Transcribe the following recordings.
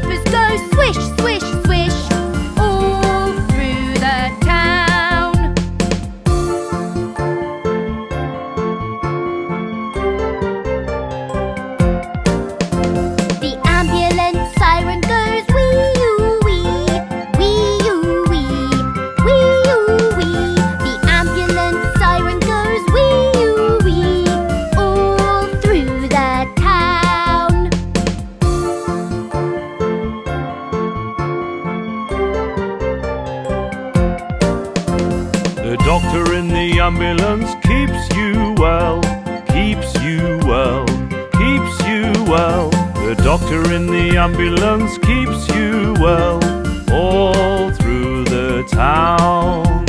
diapers go swish, swish, swish, all through the town. The ambulance siren goes wee-oo-wee, wee-oo-wee, wee-oo-wee. The ambulance siren goes wee-oo-wee, all through the town. The doctor in the ambulance keeps you well, keeps you well, keeps you well. The doctor in the ambulance keeps you well, all through the town.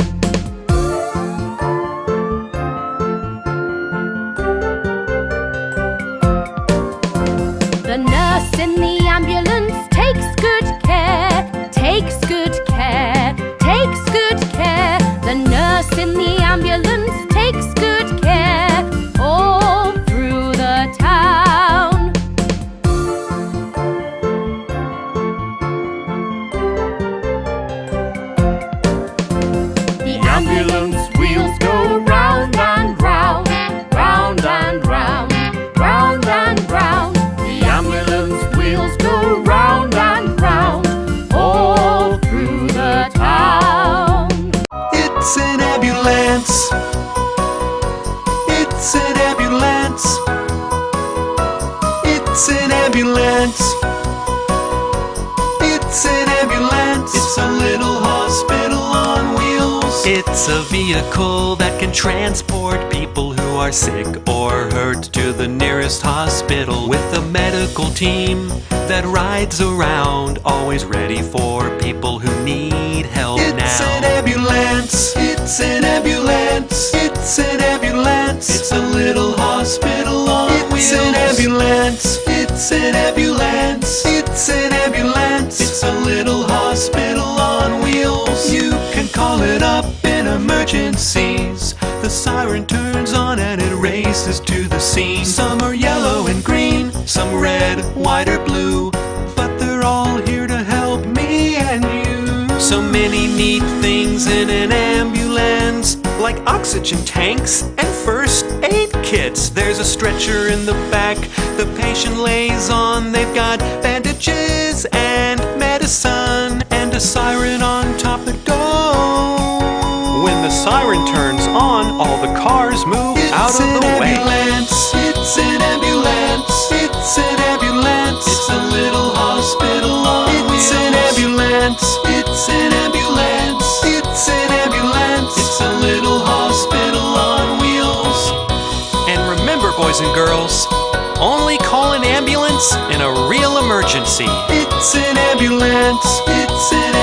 The nurse in the ambulance takes good care, takes good care, takes good care. The nurse in the ambulance takes good care, all through the town. The ambulance wheels go round and round, round and round, round and round. The ambulance wheels go round and round, all through the town. It's an ambulance. It's an ambulance. It's an ambulance. It's an ambulance. It's a little hospital on wheels. It's a vehicle that can transport people who are sick or hurt to the nearest hospital, with a medical team that rides around, always ready for people who need help now. It's an ambulance. It's an ambulance. It's an ambulance. It's a little hospital on wheels. It's an ambulance. It's an ambulance. It's an ambulance. It's a little hospital on wheels. You can call it up in emergencies. The siren turns on and it races to the scene. Some are yellow and green, some red, white or blue, but they're all here to help me and you. So many neat things in an ambulance, like oxygen tanks and first aid kits. There's a stretcher in the back the patient lays on. They've got bandages and medicine and a siren on top that goes. When the siren turns on, all the cars move out of the way. It's an ambulance. It's an ambulance. It's a little hospital on wheels. It's an ambulance. It's an ambulance. It's an ambulance. It's a little hospital on wheels. And remember, boys and girls, only call an ambulance in a real emergency. It's an ambulance. It's an